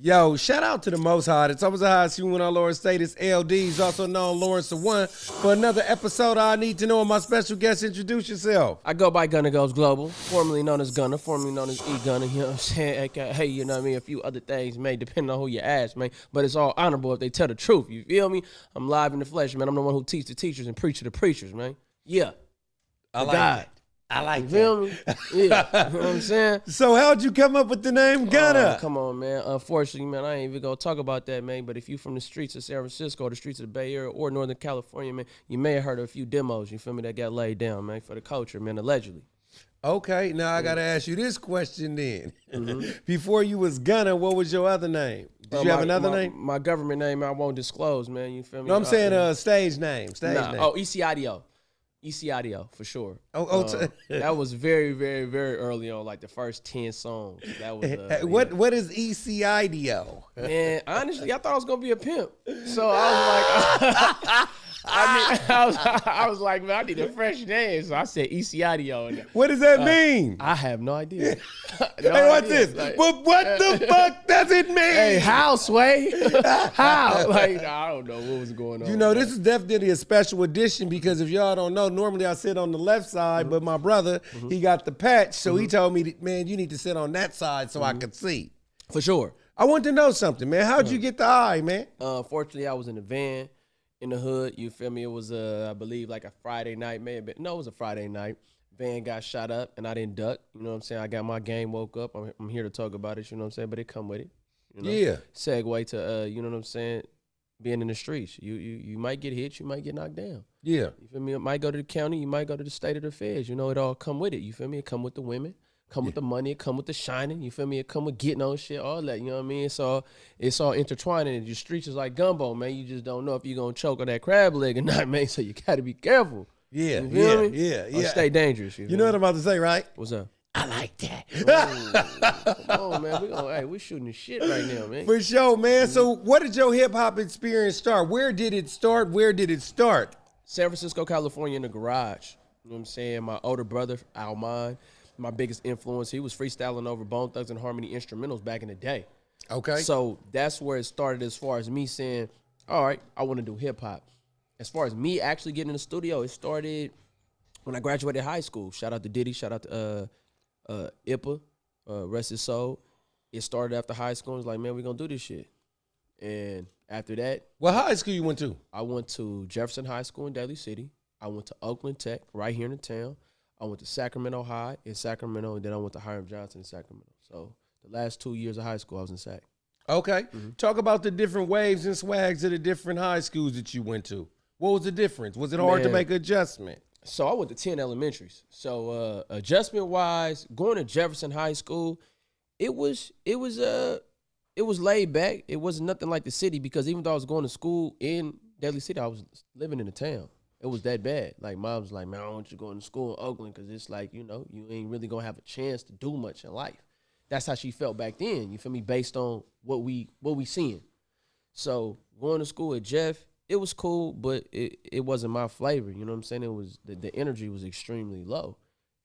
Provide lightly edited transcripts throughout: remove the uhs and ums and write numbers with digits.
Yo, shout out to the Most High. It's always a high see when our Lord status LDs, also known Lawrence the One, for another episode. I need to know my special guest. Introduce yourself. I go by Gunna Goes Global, formerly known as Gunna, formerly known as Gunna. You know what I'm saying? AKA, you know what I mean? A few other things, man, depending on who you ask, man. But it's all honorable if they tell the truth. You feel me? I'm live in the flesh, man. I'm the one who teach the teachers and preach to the preachers, man. Yeah. I like that. I like you feel me? Yeah. You know what I'm saying? So how'd you come up with the name Gunna? Come on, man. Unfortunately, man, I ain't even gonna talk about that, man. But if you from the streets of San Francisco, the streets of the Bay Area, or Northern California, man, you may have heard of a few demos, you feel me, that got laid down, man, for the culture, man, allegedly. Okay, now I gotta ask you this question then. Before you was Gunna, what was your other name? Did you have another name? My government name I won't disclose, man. You feel me? No, I'm saying stage name. Stage name. Oh, ECIDO. ECIDO, for sure. That was very, very, very early on, like the first 10 songs. That was what is ECIDO? Man, honestly, I thought I was gonna be a pimp. So I was like, I was like, man, I need a fresh name. So I said ECIDO. What does that mean? I have no idea. Hey, what's this? Like, but what the fuck does it mean? Hey, how, Sway? How? Like, I don't know what was going on. You know, this is definitely a special edition because if y'all don't know, normally I sit on the left side, but my brother, he got the patch, so he told me, man, you need to sit on that side so I could see. For sure. I want to know something, man. How'd you get the eye, man? Fortunately, I was in a van in the hood. You feel me? It was, I believe, like a Friday night. It was a Friday night. Van got shot up, and I didn't duck. You know what I'm saying? I got my game woke up. I'm here to talk about it, you know what I'm saying? But it come with it. You know? Yeah. Segue to, you know what I'm saying, being in the streets. You might get hit. You might get knocked down. Yeah. You feel me? It might go to the county. You might go to the state of the feds. You know, it all come with it. You feel me? It come with the women. Come with the money, it come with the shining, you feel me? It come with getting on shit, all that, you know what I mean? It's all intertwining, and your streets is like gumbo, man. You just don't know if you're going to choke on that crab leg or not, man, so you got to be careful. Yeah, you feel me? Yeah. Or stay dangerous. You know what I'm about to say, right? What's up? I like that. Come on, man. We're shooting the shit right now, man. For sure, man. So what did your hip-hop experience start? Where did it start? San Francisco, California, in the garage. You know what I'm saying? My older brother, Almon, my biggest influence, he was freestyling over Bone Thugs and Harmony instrumentals back in the day. Okay. So that's where it started as far as me saying, all right, I want to do hip-hop. As far as me actually getting in the studio, it started when I graduated high school. Shout out to Diddy. Shout out to Ippa, rest his soul. It started after high school. I was like, man, we're going to do this shit. And after that. What high school you went to? I went to Jefferson High School in Daly City. I went to Oakland Tech right here in the town. I went to Sacramento High in Sacramento, and then I went to Hiram Johnson in Sacramento. So the last 2 years of high school, I was in Sac. Okay. Talk about the different waves and swags of the different high schools that you went to. What was the difference? Was it hard to make an adjustment? So I went to 10 elementaries. So adjustment-wise, going to Jefferson High School, it was laid back. It wasn't nothing like the city because even though I was going to school in Daly City, I was living in the town. It was that bad. Like, mom was like, man, I don't want you going to school in Oakland because it's like, you know, you ain't really going to have a chance to do much in life. That's how she felt back then, you feel me, based on what we seeing. So going to school at Jeff, it was cool, but it wasn't my flavor. You know what I'm saying? It was the energy was extremely low.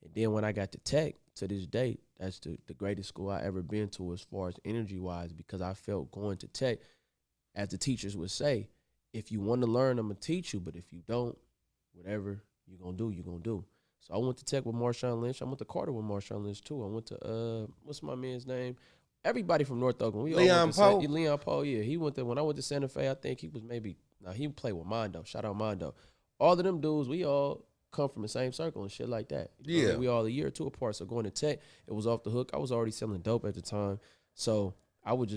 And then when I got to Tech, to this day, that's the greatest school I ever been to as far as energy-wise because I felt going to Tech, as the teachers would say, if you want to learn, I'm going to teach you, but if you don't, whatever you're going to do, you're going to do. So I went to Tech with Marshawn Lynch. I went to Carter with Marshawn Lynch, too. I went to, what's my man's name? Everybody from North Oakland. Leon Poe? Leon Poe, yeah. He went to, when I went to Santa Fe, I think he was maybe, he played with Mondo. Shout out Mondo. All of them dudes, we all come from the same circle and shit like that. Yeah. We all a year or two apart. So going to Tech, it was off the hook. I was already selling dope at the time. So I would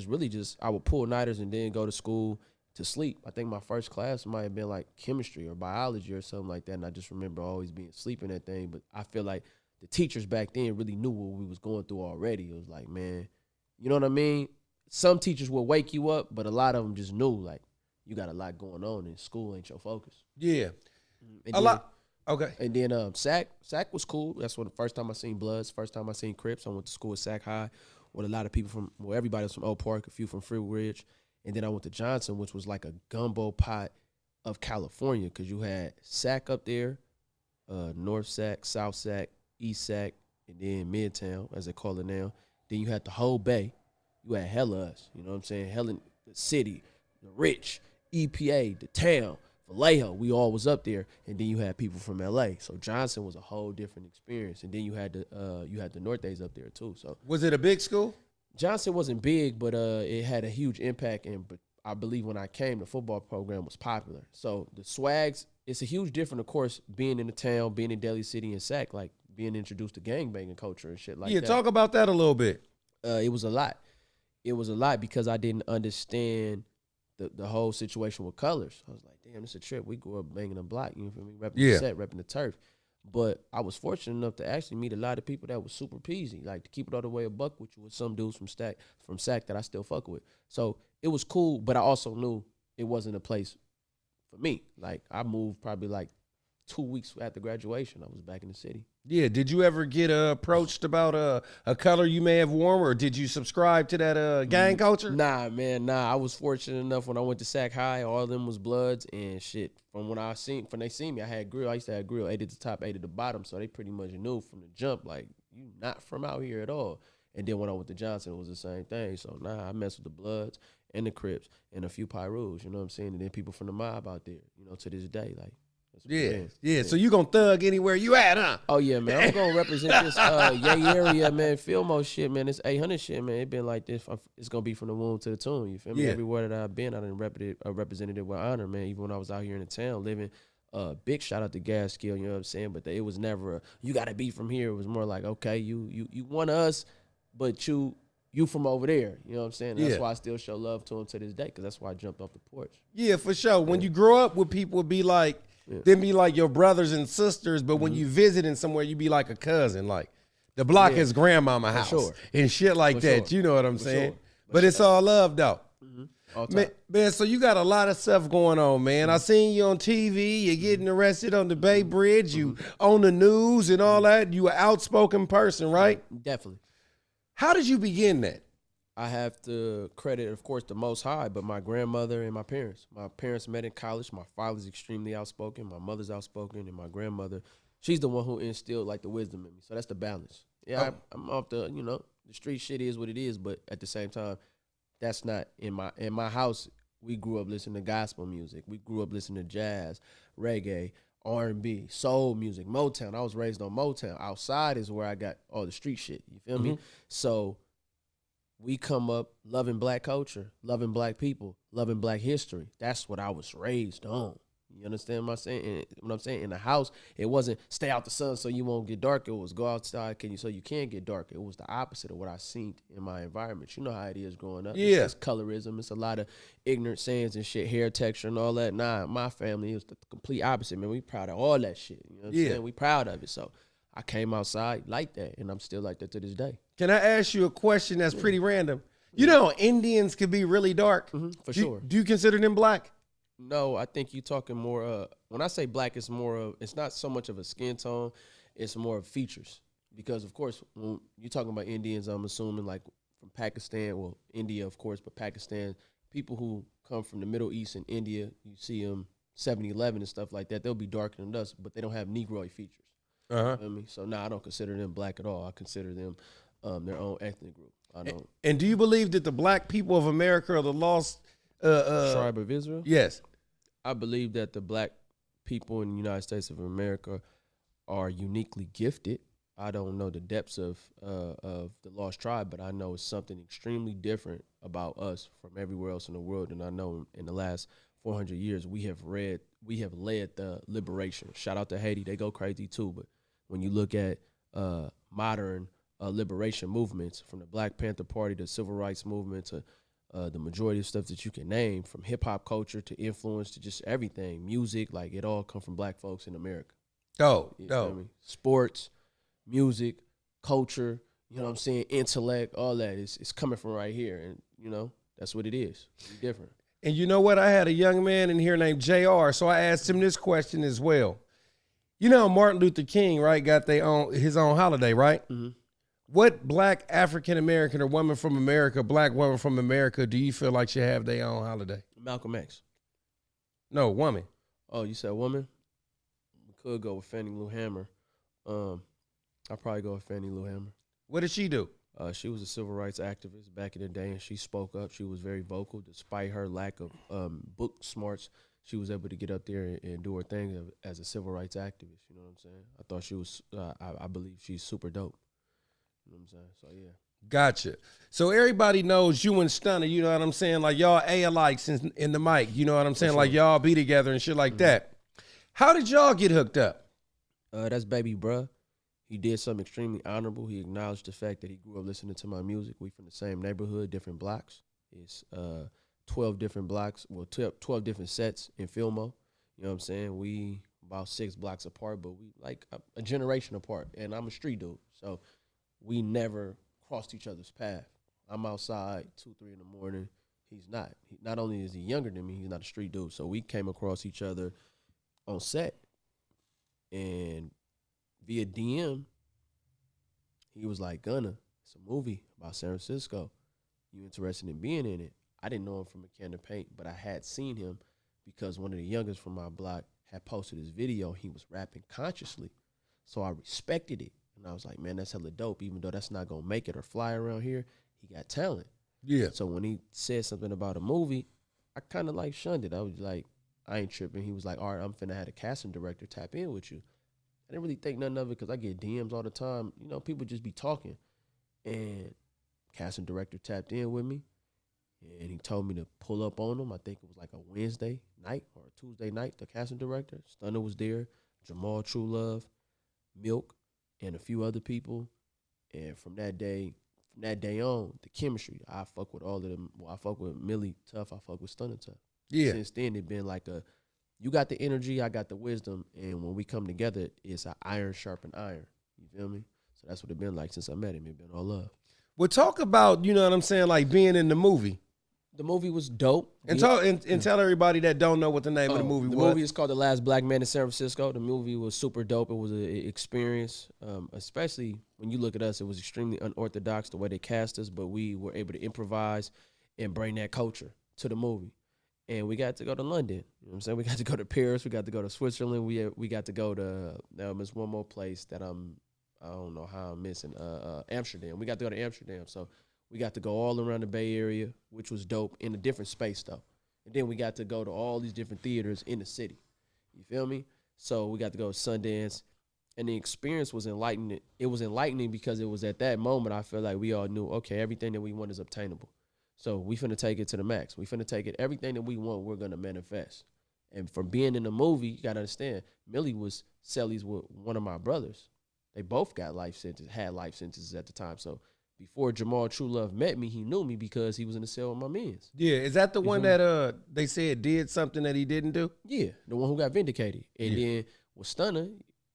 I would pull nighters and then go to school to sleep. I think my first class might have been like chemistry or biology or something like that. And I just remember always being asleep in that thing. But I feel like the teachers back then really knew what we was going through already. It was like, man, you know what I mean? Some teachers will wake you up, but a lot of them just knew, like, you got a lot going on and school ain't your focus. Yeah. And lot. Okay. And then Sac was cool. That's when the first time I seen Bloods, first time I seen Crips. I went to school at Sac High with a lot of people from, well, everybody was from Oak Park, a few from Free Ridge. And then I went to Johnson, which was like a gumbo pot of California because you had Sac up there, North Sac, South Sac, East Sac, and then Midtown, as they call it now. Then you had the whole Bay. you had hella us. You know what I'm saying? Hella the city, the rich, EPA, the town, Vallejo. We all was up there, and then you had people from LA. So Johnson was a whole different experience, and then you had the Nortes up there too. So was it a big school? Johnson wasn't big, but it had a huge impact, and I believe when I came, the football program was popular. So the swags, it's a huge difference, of course, being in the town, being in Daly City and Sac, like being introduced to gangbanging culture and shit like that. Yeah, talk about that a little bit. It was a lot. It was a lot because I didn't understand the whole situation with colors. I was like, damn, it's a trip. We grew up banging the block, you know what I mean? Repping the set, repping the turf. But I was fortunate enough to actually meet a lot of people that was super peasy. Like, to keep it all the way a buck with you with some dudes from Sac that I still fuck with. So it was cool, but I also knew it wasn't a place for me. Like, I moved probably like 2 weeks after graduation. I was back in the city. Yeah, did you ever get approached about a color you may have worn, or did you subscribe to that gang culture? Nah, man, nah. I was fortunate enough when I went to Sac High, all of them was Bloods and shit. When they seen me, I had grill. I used to have grill, 8 at the top, 8 at the bottom, so they pretty much knew from the jump, like, you not from out here at all. And then when I went to Johnson, it was the same thing. So, nah, I messed with the Bloods and the Crips and a few Pyrus, you know what I'm saying? And then people from the mob out there, you know, to this day, like. Yeah. So you gonna thug anywhere you at, huh? Oh yeah, man. I'm gonna represent this Yay area, man. Filmo shit, man. This 800 shit, man. It been like this. It's gonna be from the womb to the tomb. You feel me? Everywhere that I've been, I done represented it with honor, man. Even when I was out here in the town living. Big shout out to Gas Skill, you know what I'm saying? But it was never you gotta be from here. It was more like, okay, you one of us, but you from over there. You know what I'm saying? That's why I still show love to him to this day, because that's why I jumped off the porch. Yeah, for sure. When you grow up with people, would be like. Then be like your brothers and sisters, but when you visiting somewhere, you be like a cousin. Like the block is grandmama house and shit like that. You know what I'm saying? But it's all love though. Man, so you got a lot of stuff going on, man. I seen you on TV. You're getting arrested on the Bay Bridge. You on the news and all that. You an outspoken person, right? Definitely. How did you begin that? I have to credit, of course, the Most High, but my grandmother and my parents. My parents met in college. My father's extremely outspoken. My mother's outspoken. And my grandmother, she's the one who instilled, like, the wisdom in me. So that's the balance. Yeah, I'm off the, you know, the street shit is what it is, but at the same time, that's not in my house. We grew up listening to gospel music. We grew up listening to jazz, reggae, R&B, soul music, Motown. I was raised on Motown. Outside is where I got all the street shit. You feel me? So we come up loving black culture, loving black people, loving black history. That's what I was raised on. You understand what I'm saying? What I'm saying? In the house, it wasn't stay out the sun so you won't get dark. It was go outside so you can get dark. It was the opposite of what I seen in my environment. You know how it is growing up. Yeah. It's colorism. It's a lot of ignorant sayings and shit, hair texture and all that. Nah, my family is the complete opposite, man. We proud of all that shit. You know what I'm saying? We proud of it. So I came outside like that, and I'm still like that to this day. Can I ask you a question that's pretty random? You know, Indians can be really dark. For sure. Do you consider them black? No, I think you're talking more. When I say black, it's more of. It's not so much of a skin tone. It's more of features. Because of course, when you're talking about Indians, I'm assuming like from Pakistan, well, India, of course, but Pakistan, people who come from the Middle East and India, you see them 7-Eleven and stuff like that. They'll be darker than us, but they don't have Negroid features. You know what I mean? So I don't consider them black at all. I consider them their own ethnic group. I don't. And do you believe that the black people of America are the lost tribe of Israel? Yes. I believe that the black people in the United States of America are uniquely gifted. I don't know the depths of the lost tribe, but I know it's something extremely different about us from everywhere else in the world. And I know in the last 400 years, we have led the liberation. Shout out to Haiti. They go crazy too. But when you look at modern liberation movements, from the Black Panther Party to Civil Rights Movement to the majority of stuff that you can name, from hip-hop culture to influence to just everything, music, like it all come from black folks in America. Sports, music, culture, you know what I'm saying, intellect, all that is coming from right here. And, you know, that's what it is. It's different. And you know what? I had a young man in here named JR, so I asked him this question as well. You know, Martin Luther King, right, got his own holiday, right? What black African-American or woman from America, black woman from America, do you feel like should have their own holiday? Malcolm X. No, woman. Oh, you said woman? We could go with Fannie Lou Hamer. I'll probably go with Fannie Lou Hamer. What did she do? She was a civil rights activist back in the day, and she spoke up. She was very vocal, despite her lack of book smarts. She was able to get up there and do her thing as a civil rights activist. You know what I'm saying? I thought she was. I believe she's super dope. You know what I'm saying? So yeah. Gotcha. So everybody knows you and Stunner, you know what I'm saying? Like y'all A-alikes in the mic, you know what I'm saying? Sure. Like y'all be together and shit like that. How did y'all get hooked up? That's baby bruh. He did something extremely honorable. He acknowledged the fact that he grew up listening to my music. We from the same neighborhood, different blocks. It's 12 different blocks, well, 12 different sets in Fillmore. You know what I'm saying? We about 6 blocks apart, but we like a generation apart. And I'm a street dude, so we never crossed each other's path. I'm outside 2, 3 in the morning. He's not. Not only is he younger than me, he's not a street dude. So we came across each other on set. And via DM, he was like, Gunna, it's a movie about San Francisco. You interested in being in it? I didn't know him from a can of paint, but I had seen him because one of the youngest from my block had posted his video. He was rapping consciously. So I respected it. And I was like, man, that's hella dope. Even though that's not going to make it or fly around here, he got talent. Yeah. So when he said something about a movie, I kind of like shunned it. I was like, I ain't tripping. He was like, all right, I'm finna have a casting director tap in with you. I didn't really think nothing of it because I get DMs all the time. You know, people just be talking. And casting director tapped in with me. And he told me to pull up on him. I think it was like a Wednesday night or a Tuesday night, the casting director. Stunner was there. Jamal True Love, Milk, and a few other people. And from that day on, the chemistry, I fuck with all of them. Well, I fuck with Millie tough. I fuck with Stunner tough. Yeah. Since then, it been like you got the energy, I got the wisdom, and when we come together, it's an iron sharpen iron. You feel me? So that's what it been like since I met him. It been all love. Well, talk about, you know what I'm saying, like being in the movie. The movie was dope. And tell everybody that don't know what the name of the movie was. The movie is called The Last Black Man in San Francisco. The movie was super dope. It was an experience, especially when you look at us. It was extremely unorthodox the way they cast us, but we were able to improvise and bring that culture to the movie. And we got to go to London. You know what I'm saying? We got to go to Paris. We got to go to Switzerland. We got to go to, there's one more place that I don't know how I'm missing, Amsterdam. We got to go to Amsterdam. So we got to go all around the Bay Area, which was dope, in a different space, though. And then we got to go to all these different theaters in the city. You feel me? So we got to go to Sundance. And the experience was enlightening. It was enlightening because it was at that moment I feel like we all knew, okay, everything that we want is obtainable. So we finna take it to the max. We finna take it. Everything that we want, we're going to manifest. And from being in the movie, you got to understand, Millie was cellies with one of my brothers. They both got life sentences at the time. So before Jamal True Love met me, he knew me because he was in the cell with my mans. Yeah, is that the one that they said did something that he didn't do? Yeah, the one who got vindicated. And then with Stunner,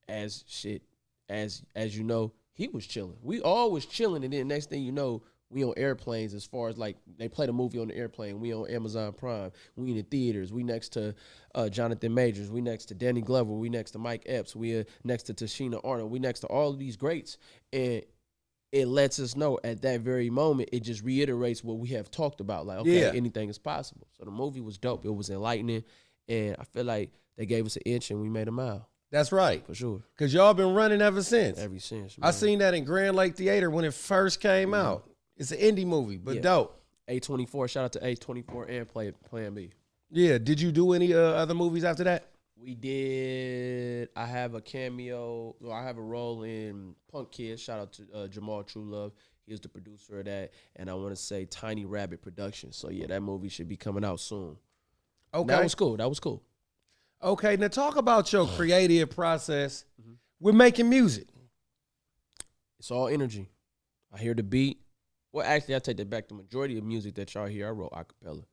as you know, he was chilling. We all was chilling, and then next thing you know, we on airplanes. As far as like they play the movie on the airplane, we on Amazon Prime. We in the theaters. We next to Jonathan Majors. We next to Danny Glover. We next to Mike Epps. We next to Tashina Arnold. We next to all of these greats, and it lets us know at that very moment. It just reiterates what we have talked about. Like, okay, anything is possible. So the movie was dope. It was enlightening, and I feel like they gave us an inch and we made a mile. That's right. For sure. Because y'all been running ever since. Man. I seen that in Grand Lake Theater when it first came out. It's an indie movie, but dope. A24, shout out to A24 and Plan B. Yeah, did you do any other movies after that? We did. I have a cameo. Well, I have a role in Punk Kids. Shout out to Jamal True Love. He is the producer of that. And I want to say Tiny Rabbit Productions. So, yeah, that movie should be coming out soon. Okay. That was cool. Okay, now talk about your creative process with making music. It's all energy. I hear the beat. Well, actually, I take that back. The majority of music that y'all hear, I wrote a cappella.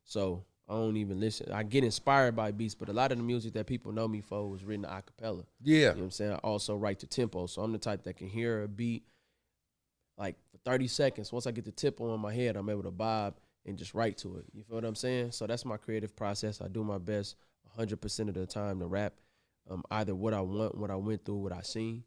So I don't even listen. I get inspired by beats, but a lot of the music that people know me for was written a cappella. Yeah. You know what I'm saying? I also write to tempo. So I'm the type that can hear a beat like for 30 seconds. Once I get the tempo in my head, I'm able to bob and just write to it. You feel what I'm saying? So that's my creative process. I do my best 100% of the time to rap either what I want, what I went through, what I seen.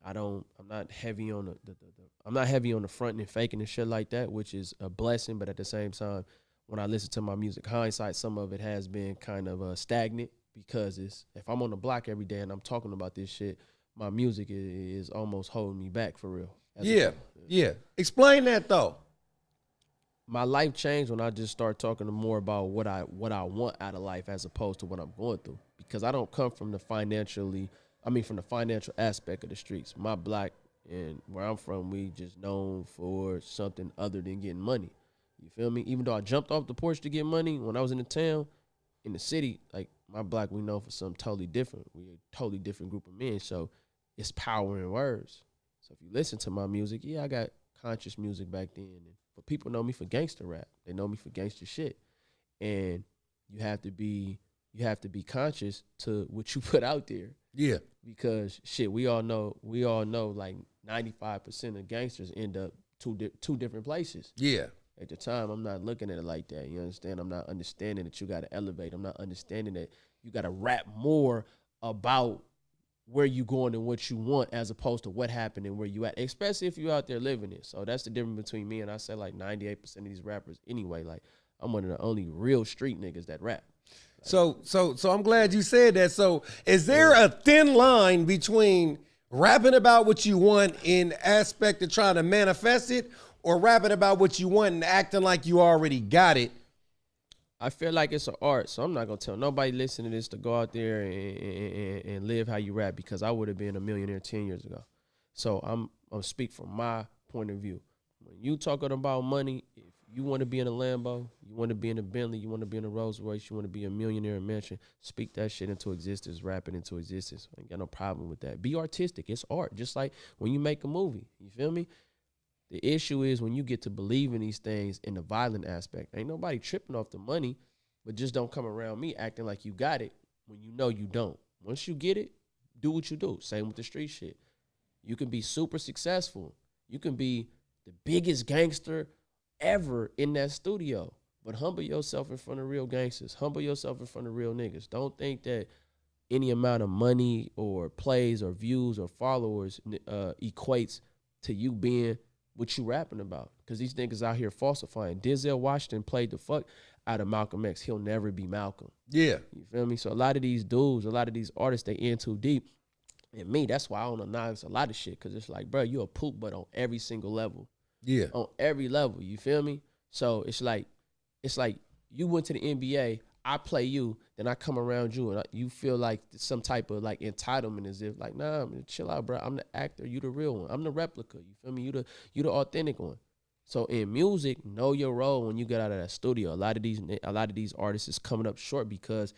I'm not heavy on the front and faking and shit like that, which is a blessing. But at the same time, when I listen to my music, hindsight, some of it has been kind of stagnant because if I'm on the block every day and I'm talking about this shit, my music is almost holding me back for real Yeah. Explain that though. My life changed when I just start talking more about what I want out of life as opposed to what I'm going through. Because I don't come from the financial aspect of the streets. My block and where I'm from, we just known for something other than getting money. You feel me? Even though I jumped off the porch to get money when I was in the town, in the city, like my block, we known for something totally different. We're a totally different group of men. So it's power in words. So if you listen to my music, I got conscious music back then. But people know me for gangster rap. They know me for gangster shit. And you have to be conscious to what you put out there. Yeah. Because shit, we all know like 95% of gangsters end up two different places. Yeah. At the time, I'm not looking at it like that. You understand? I'm not understanding that you got to elevate. I'm not understanding that you got to rap more about where you going and what you want as opposed to what happened and where you at, especially if you out there living it. So that's the difference between me and I say like 98% of these rappers anyway. Like I'm one of the only real street niggas that rap. Like, so I'm glad you said that. So is there a thin line between rapping about what you want in aspect of trying to manifest it or rapping about what you want and acting like you already got it? I feel like it's an art, so I'm not going to tell nobody listening to this to go out there and live how you rap because I would have been a millionaire 10 years ago. So I'm speak from my point of view. When you talking about money, if you want to be in a Lambo, you want to be in a Bentley, you want to be in a Rolls Royce, you want to be a millionaire in mansion, speak that shit into existence, rap it into existence. I ain't got no problem with that. Be artistic. It's art, just like when you make a movie. You feel me? The issue is when you get to believe in these things in the violent aspect. Ain't nobody tripping off the money, but just don't come around me acting like you got it when you know you don't. Once you get it, do what you do. Same with the street shit. You can be super successful. You can be the biggest gangster ever in that studio, but humble yourself in front of real gangsters. Humble yourself in front of real niggas. Don't think that any amount of money or plays or views or followers equates to you being what you rapping about, because these niggas out here falsifying. Denzel Washington played the fuck out of Malcolm X. He'll never be Malcolm. Yeah. You feel me? So a lot of these dudes, a lot of these artists, they in too deep. And me, that's why I don't acknowledge a lot of shit, because it's like, bro, you a poop butt on every single level. Yeah. On every level, you feel me? So it's like you went to the NBA, I play you, then I come around you, and you feel like some type of like entitlement, as if like, nah, man, chill out, bro. I'm the actor, you the real one. I'm the replica. You feel me? You the authentic one. So in music, know your role when you get out of that studio. A lot of these artists is coming up short because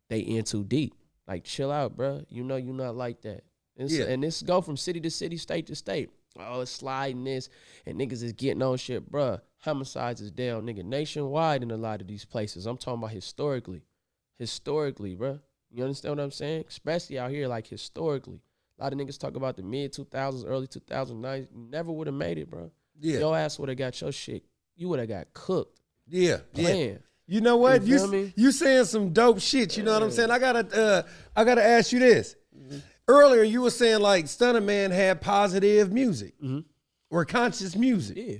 they in too deep. Like, chill out, bro. You know you're not like that. And this go from city to city, state to state. Oh, it's sliding this, and niggas is getting on shit, bro. Homicides is down, nigga, nationwide in a lot of these places. I'm talking about historically. Historically, bro. You understand what I'm saying? Especially out here, like, historically. A lot of niggas talk about the mid-2000s, early 2009s. You never would have made it, bro. Yeah. Your ass would have got your shit. You would have got cooked. Yeah. Playing. Yeah. You know what? You saying some dope shit. You know what I'm saying? I gotta ask you this. Mm-hmm. Earlier, you were saying like Stunner Man had positive music or conscious music. Yeah.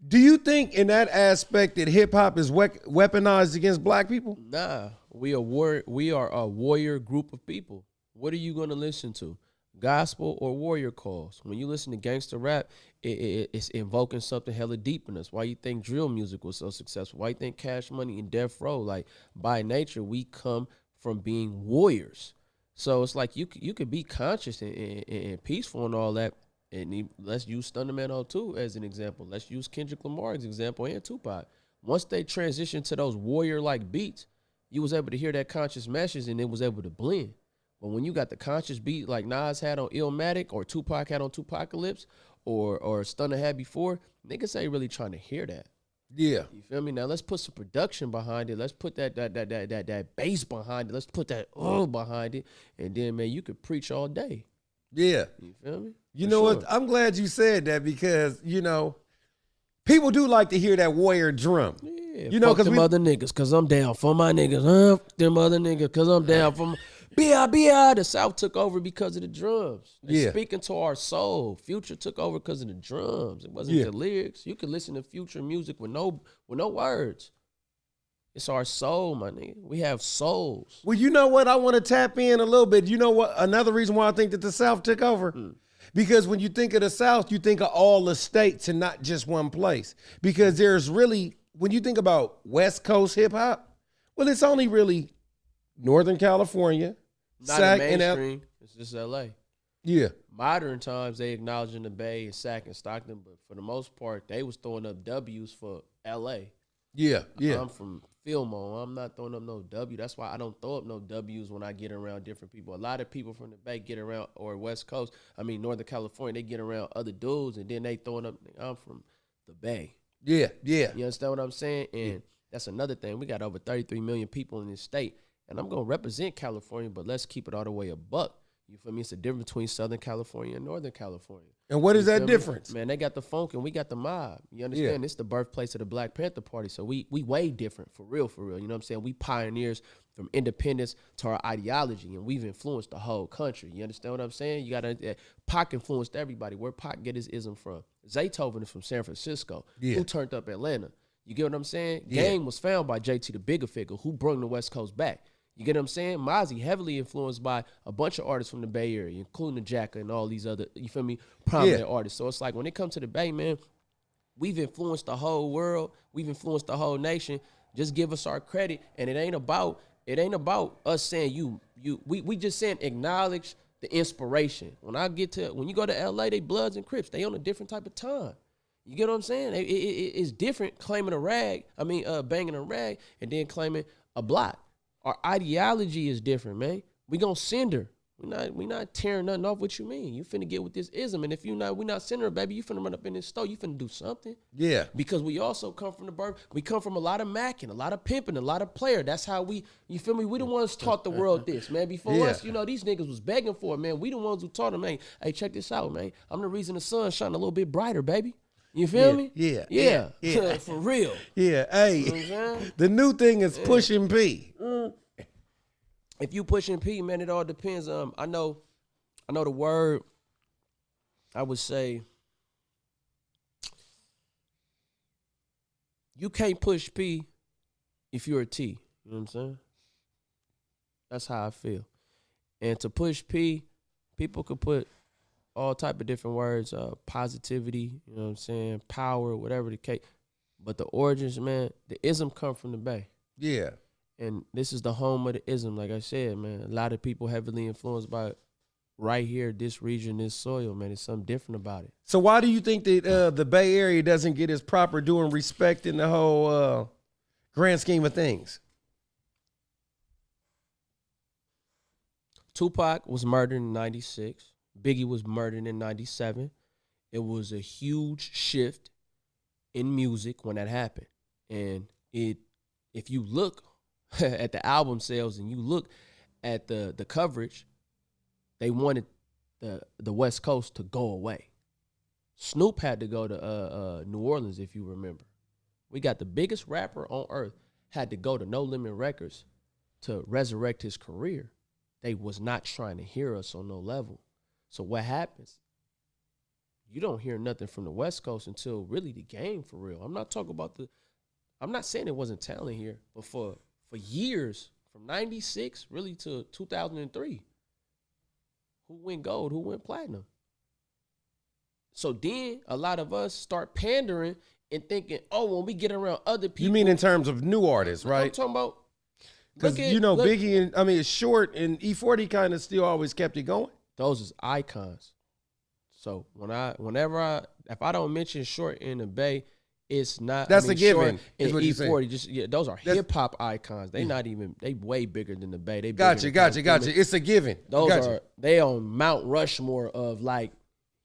Do you think in that aspect that hip hop is weaponized against black people? Nah, we are a warrior group of people. What are you gonna listen to? Gospel or warrior calls? When you listen to gangster rap, it's invoking something hella deep in us. Why you think drill music was so successful? Why you think Cash Money and Death Row? Like, by nature, we come from being warriors. So it's like you could be conscious and peaceful and all that. And let's use Thunderman O2 as an example. Let's use Kendrick Lamar as an example and Tupac. Once they transitioned to those warrior-like beats, you was able to hear that conscious message and it was able to blend. But when you got the conscious beat like Nas had on Illmatic or Tupac had on Tupacalypse or Stunner had before, niggas ain't really trying to hear that. Yeah. You feel me? Now let's put some production behind it. Let's put that bass behind it. Let's put that behind it. And then, man, you could preach all day. Yeah. You feel me? You know what? I'm glad you said that because, you know, people do like to hear that warrior drum. Yeah. You know, because them other niggas, because I'm down for my niggas. Them other niggas, because I'm down for my... B.I. The South took over because of the drums. They're speaking to our soul. Future took over because of the drums. It wasn't the lyrics. You could listen to Future music with no words. It's our soul, my nigga. We have souls. Well, you know what? I want to tap in a little bit. You know what? Another reason why I think that the South took over? Because when you think of the South, you think of all the states and not just one place. Because there's really, when you think about West Coast hip hop, well, it's only really Northern California, not Sac, mainstream. It's just LA. Yeah. Modern times they acknowledging the Bay and Sac and Stockton, but for the most part, they was throwing up W's for LA. Yeah. I'm from Fillmore. I'm not throwing up no W. That's why I don't throw up no W's when I get around different people. A lot of people from the Bay get around, or West Coast, Northern California, they get around other dudes, and then they throwing up, I'm from the Bay. Yeah. You understand what I'm saying? And that's another thing. We got over 33 million people in this state, and I'm going to represent California, but let's keep it all the way a buck. You feel me? It's a difference between Southern California and Northern California. And what is that difference? Man, they got the funk and we got the mob. You understand? Yeah. It's the birthplace of the Black Panther Party. So we way different, for real. You know what I'm saying? We pioneers from independence to our ideology, and we've influenced the whole country. You understand what I'm saying? You got to, Pac influenced everybody. Where Pac get his ism from? Zaytoven is from San Francisco. Yeah. Who turned up Atlanta? You get what I'm saying? Yeah. Game was found by JT the Bigger Figure, who brought the West Coast back. You get what I'm saying? Mozzie heavily influenced by a bunch of artists from the Bay Area, including the Jacka and all these other, you feel me, prominent artists. So it's like when it comes to the Bay, man, we've influenced the whole world. We've influenced the whole nation. Just give us our credit. And it ain't about us saying we just saying acknowledge the inspiration. When you go to LA, they Bloods and Crips. They on a different type of time. You get what I'm saying? It's different claiming banging a rag and then claiming a block. Our ideology is different, man. We gonna send her. We not tearing nothing off. What you mean? You finna get with this ism, and if we not sending her, baby, you finna run up in this store. You finna do something. Yeah. Because we also come from the birth. We come from a lot of macking, a lot of pimping, a lot of player. That's how you feel me? We the ones taught the world this, man. Before us, these niggas was begging for it, man. We the ones who taught them, man. Hey, check this out, man. I'm the reason the sun's shining a little bit brighter, baby. You feel me? Yeah. For real. Yeah. Hey, you know the new thing is pushing P. If you pushing P, man, it all depends. I know the word. I would say you can't push P if you're a T. You know what I'm saying? That's how I feel. And to push P, people could put all type of different words, positivity, you know what I'm saying, power, whatever the case. But the origins, man, the ism come from the Bay. Yeah. And this is the home of the ism, like I said, man. A lot of people heavily influenced by right here, this region, this soil, man. There's something different about it. So why do you think that the Bay Area doesn't get its proper due and respect in the whole grand scheme of things? Tupac was murdered in 96. Biggie was murdered in 97. It was a huge shift in music when that happened. And if you look at the album sales and you look at the coverage, they wanted the West Coast to go away. Snoop had to go to New Orleans, if you remember. We got the biggest rapper on earth had to go to No Limit Records to resurrect his career. They was not trying to hear us on no level. So what happens? You don't hear nothing from the West Coast until really the game for real. I'm not talking about I'm not saying it wasn't talent here, but for years, from 96 really to 2003, who went gold, who went platinum? So then a lot of us start pandering and thinking, oh, when we get around other people. You mean in terms of new artists, right? I'm talking about. Because, Biggie and Short and E40 kind of still always kept it going. Those is icons. So if I don't mention Short in the Bay, it's not. That's a given. And E40, those are hip hop icons. They way bigger than the Bay. They gotcha. It's a given. They on Mount Rushmore of like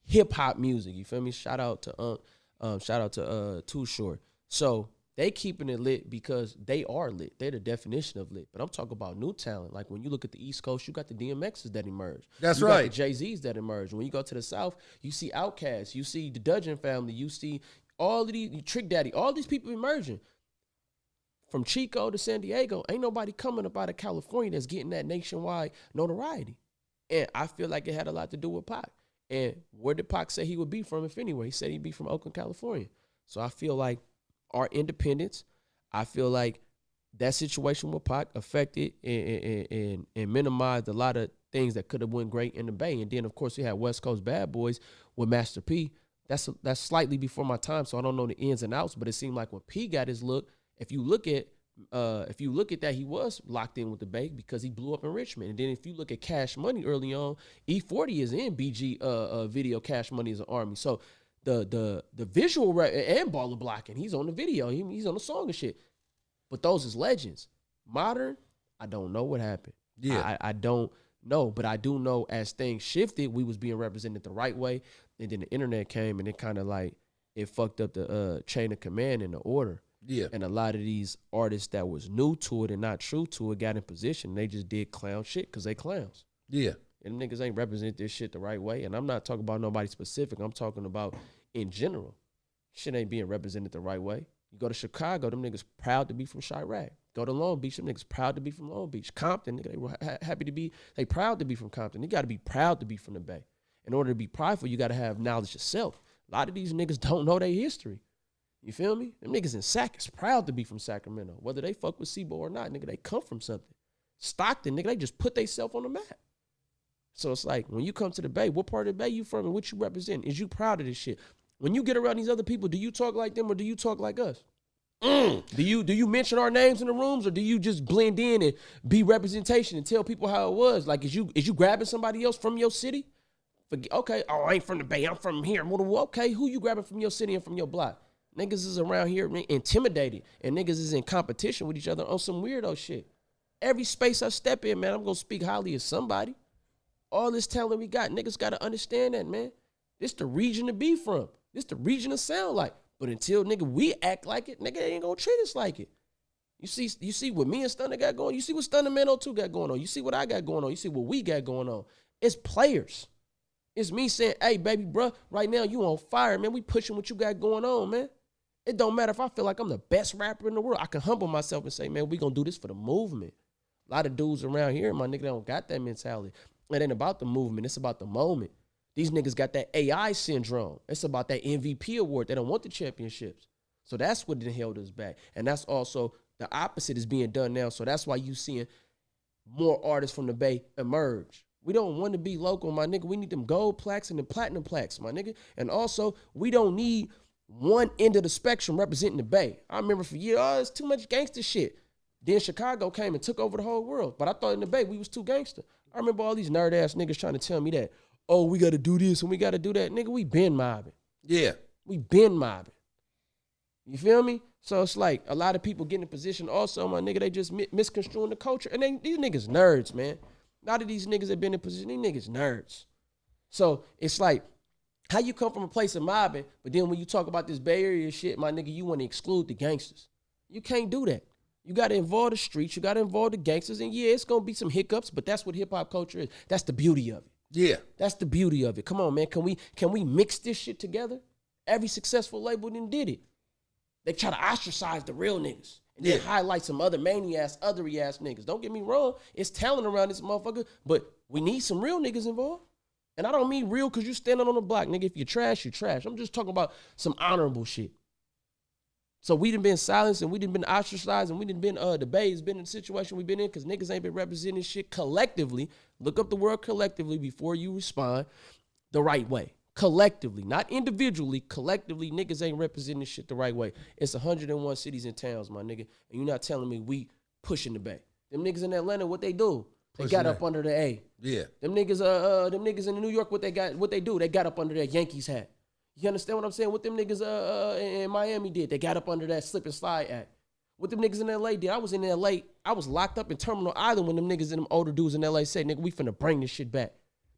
hip hop music. You feel me? Shout out to Too Short. So they keeping it lit because they are lit. They're the definition of lit. But I'm talking about new talent. Like when you look at the East Coast, you got the DMXs that emerge. That's you right. got the Jay-Z's that emerge. When you go to the South, you see Outkast. You see the Dudgeon family. You see all of these, Trick Daddy, all these people emerging. From Chico to San Diego, ain't nobody coming up out of California that's getting that nationwide notoriety. And I feel like it had a lot to do with Pac. And where did Pac say he would be from, if anywhere? He said he'd be from Oakland, California. So I feel like our independence, I feel like that situation with Pac affected and minimized a lot of things that could have went great in the Bay. And then, of course, we had West Coast Bad Boys with Master P. That's slightly before my time, so I don't know the ins and outs. But it seemed like when P got his look, if you look at that, he was locked in with the Bay because he blew up in Richmond. And then if you look at Cash Money early on, E40 is in BG video. Cash Money is an Army. So the visual and Baller Blocking, he's on the video. He's on the song and shit. But those is legends. Modern, I don't know what happened. Yeah, I don't know, but I do know as things shifted, we was being represented the right way, and then the internet came and it kind of like it fucked up the chain of command and the order. Yeah, and a lot of these artists that was new to it and not true to it got in position. And they just did clown shit because they clowns. Yeah, and niggas ain't represent this shit the right way. And I'm not talking about nobody specific. I'm talking about in general. Shit ain't being represented the right way. You go to Chicago, them niggas proud to be from Chirac. Go to Long Beach, them niggas proud to be from Long Beach. Compton, nigga, they were happy to be, they proud to be from Compton. You got to be proud to be from the Bay. In order to be prideful, you got to have knowledge yourself. A lot of these niggas don't know their history. You feel me? Them niggas in Sac is proud to be from Sacramento. Whether they fuck with Sebo or not, nigga, they come from something. Stockton, nigga, they just put themselves on the map. So it's like, when you come to the Bay, what part of the Bay you from and what you represent? Is you proud of this shit? When you get around these other people, do you talk like them or do you talk like us? Do you mention our names in the rooms or do you just blend in and be representation and tell people how it was? Like, is you grabbing somebody else from your city? Okay, oh, I ain't from the Bay, I'm from here. Okay, who you grabbing from your city and from your block? Niggas is around here intimidated and niggas is in competition with each other on some weirdo shit. Every space I step in, man, I'm going to speak highly of somebody. All this talent we got, niggas got to understand that, man. This the region to be from. This the region to sound like. But until, nigga, we act like it, nigga, they ain't going to treat us like it. You see what me and Stunner got going on? You see what Stunner Man 02 got going on? You see what I got going on? You see what we got going on? It's players. It's me saying, hey, baby, bro, right now you on fire, man. We pushing what you got going on, man. It don't matter if I feel like I'm the best rapper in the world. I can humble myself and say, man, we going to do this for the movement. A lot of dudes around here, my nigga, they don't got that mentality. It ain't about the movement. It's about the moment. These niggas got that AI syndrome. It's about that MVP award. They don't want the championships. So that's what held us back. And that's also the opposite is being done now. So that's why you seeing more artists from the Bay emerge. We don't want to be local, my nigga. We need them gold plaques and the platinum plaques, my nigga. And also, we don't need one end of the spectrum representing the Bay. I remember for years, oh, it's too much gangster shit. Then Chicago came and took over the whole world. But I thought in the Bay, we was too gangster. I remember all these nerd-ass niggas trying to tell me that, oh, we got to do this and we got to do that. Nigga, we been mobbing. Yeah. We been mobbing. You feel me? So it's like a lot of people get in position also, my nigga, they just misconstruing the culture. And these niggas nerds, man. A lot of these niggas that been in position, these niggas nerds. So it's like, how you come from a place of mobbing, but then when you talk about this Bay Area shit, my nigga, you want to exclude the gangsters. You can't do that. You got to involve the streets. You got to involve the gangsters. And yeah, it's going to be some hiccups, but that's what hip-hop culture is. That's the beauty of it. Yeah. That's the beauty of it. Come on, man. Can we mix this shit together? Every successful label then did it. They try to ostracize the real niggas and then highlight some other maniacs, othery ass niggas. Don't get me wrong. It's talent around this motherfucker, but we need some real niggas involved. And I don't mean real because you standing on the block, nigga. If you're trash, you're trash. I'm just talking about some honorable shit. So we done been silenced and we done been ostracized and we done been, the Bay has been in the situation we've been in because niggas ain't been representing shit collectively. Look up the word collectively before you respond the right way. Collectively, not individually, collectively, niggas ain't representing this shit the right way. It's 101 cities and towns, my nigga. And you're not telling me we pushing the Bay. Them niggas in Atlanta, what they do? They got up under the A. Yeah. Them niggas in New York, what they do? They got up under that Yankees hat. You understand what I'm saying? What them niggas in Miami did? They got up under that slip and slide act. What them niggas in LA did? I was in LA. I was locked up in Terminal Island when them niggas and them older dudes in LA said, nigga, we finna bring this shit back.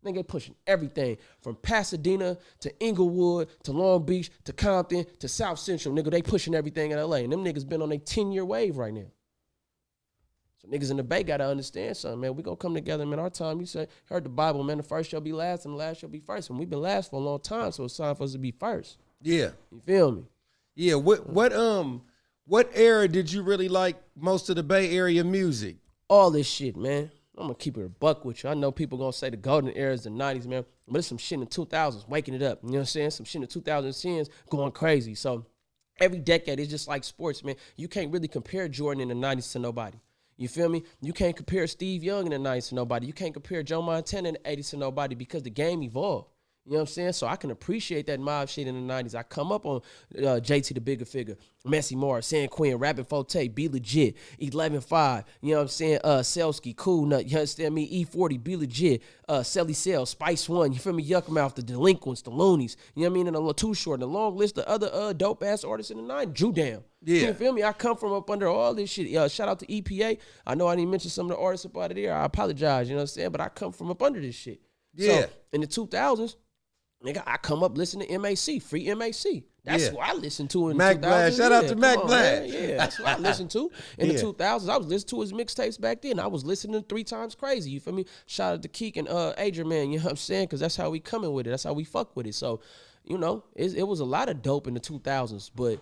Nigga pushing everything from Pasadena to Inglewood to Long Beach to Compton to South Central. Nigga, they pushing everything in LA. And them niggas been on a 10-year wave right now. So niggas in the Bay gotta understand something, man. We gonna come together, man. Our time, you say, heard the Bible, man. The first shall be last and the last shall be first. And we've been last for a long time, so it's time for us to be first. Yeah. You feel me? Yeah. What era did you really like most of the Bay Area music? All this shit, man. I'm gonna keep it a buck with you. I know people gonna say the golden era is the 90s, man. But it's some shit in the 2000s, waking it up. You know what I'm saying? Some shit in the 2010s going crazy. So every decade is just like sports, man. You can't really compare Jordan in the 90s to nobody. You feel me? You can't compare Steve Young in the 90s to nobody. You can't compare Joe Montana in the 80s to nobody because the game evolved. You know what I'm saying? So I can appreciate that mob shit in the 90s. I come up on JT the Bigger Figure, Messy Morris, San Quinn, Rapping Forte, Be Legit, 11-5, you know what I'm saying? Selsky, Cool Nut, you understand me? E40, Be Legit, Selly Cell, Spice One, you feel me? Yuck Mouth, The Delinquents, The Loonies, you know what I mean? And a Too Short, and a long list of other dope ass artists in the 90s. Drew Down. Yeah. You feel me? I come from up under all this shit. Shout out to EPA. I know I didn't mention some of the artists up out of there. I apologize, you know what I'm saying? But I come from up under this shit. Yeah. So in the 2000s, nigga, I come up listening to MAC, free MAC. That's what I listened to in the 2000s. Blash, shout out to Mac Blash. Yeah, that's what I listened to in the 2000s. I was listening to his mixtapes back then. I was listening to 3 Times Crazy. You feel me? Shout out to Keek and Adrian, man. You know what I'm saying? Because that's how we coming with it. That's how we fuck with it. So, you know, it was a lot of dope in the 2000s. But,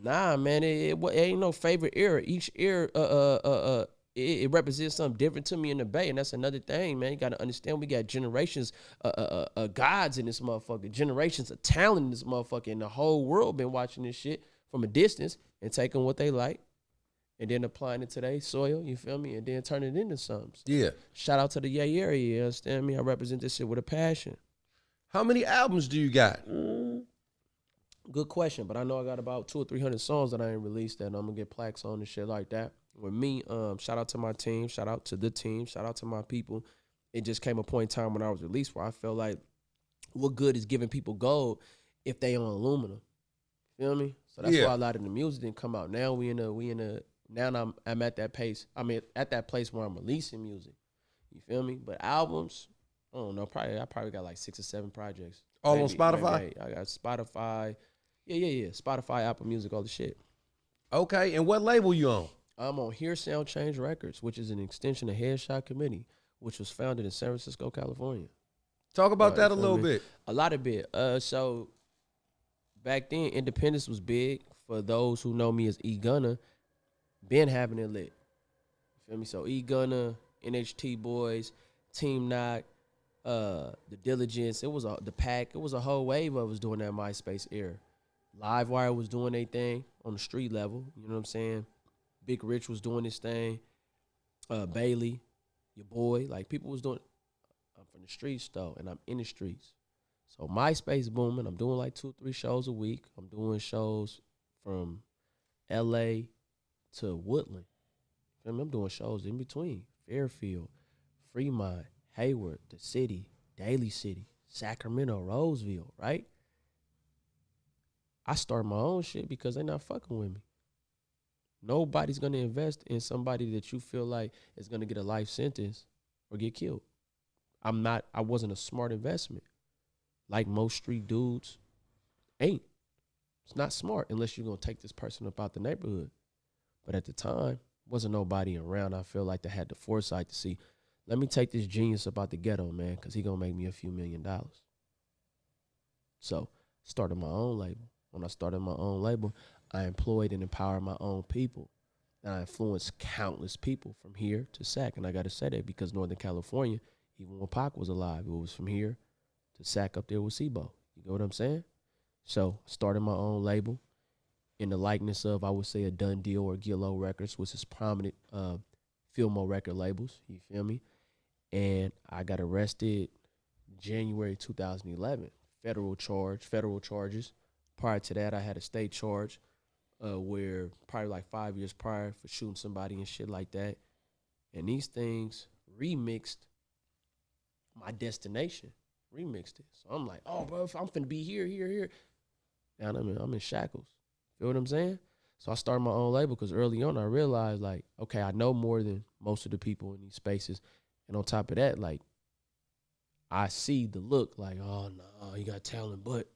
nah, man, it ain't no favorite era. Each era, it represents something different to me in the Bay, and that's another thing, man. You got to understand we got generations of gods in this motherfucker, generations of talent in this motherfucker, and the whole world been watching this shit from a distance and taking what they like and then applying it to their soil, you feel me, and then turning it into something. Yeah. Shout out to the Yay area, you understand me? I represent this shit with a passion. How many albums do you got? Good question, but I know I got about 200 or 300 songs that I ain't released that I'm going to get plaques on and shit like that. With me, shout out to my team, shout out to the team, shout out to my people. It just came a point in time when I was released where I felt like what good is giving people gold if they on aluminum? Feel me? So that's why a lot of the music didn't come out. Now now I'm at that pace. I mean, at that place where I'm releasing music. You feel me? But albums, I don't know, I probably got like 6 or 7 projects. All on Spotify? Maybe. I got Spotify. Yeah. Spotify, Apple Music, all the shit. Okay, and what label you on? I'm on Hear Sound Change Records, which is an extension of Headshot Committee, which was founded in San Francisco, California. Talk about that a little bit. A lot of bit. So back then, independence was big. For those who know me as Gunna, been having it lit. You feel me? So Gunna, NHT Boys, Team Knock, The Diligence. It was the Pack. It was a whole wave of us doing that MySpace era. Livewire was doing their thing on the street level. You know what I'm saying? Big Rich was doing this thing. Bailey, your boy. Like, people was doing. I'm from the streets, though, and I'm in the streets. So MySpace booming. I'm doing like 2 or 3 shows a week. I'm doing shows from L.A. to Woodland. I'm doing shows in between. Fairfield, Fremont, Hayward, the city, Daly City, Sacramento, Roseville, right? I start my own shit because they not fucking with me. Nobody's going to invest in somebody that you feel like is going to get a life sentence or get killed. I wasn't a smart investment. Like most street dudes ain't. It's not smart unless you're going to take this person up out the neighborhood. But at the time, wasn't nobody around. I feel like they had the foresight to see, let me take this genius up out the ghetto, man, because he going to make me a few $1 million. So started my own label. When I started my own label, I employed and empowered my own people. And I influenced countless people from here to Sac. And I got to say that because Northern California, even when Pac was alive, it was from here to Sac up there with Sebo. You know what I'm saying? So started my own label in the likeness of, I would say, a Done Deal or Gillo Records, which is prominent Filmo record labels. You feel me? And I got arrested January 2011. Federal charges. Prior to that, I had a state charge where probably like 5 years prior for shooting somebody and shit like that. And these things remixed my destination. Remixed it. So I'm like, oh, bro, I'm finna be here. And I'm in shackles. Feel what I'm saying? So I started my own label because early on I realized, like, okay, I know more than most of the people in these spaces. And on top of that, like, I see the look like, oh, no, you got talent, but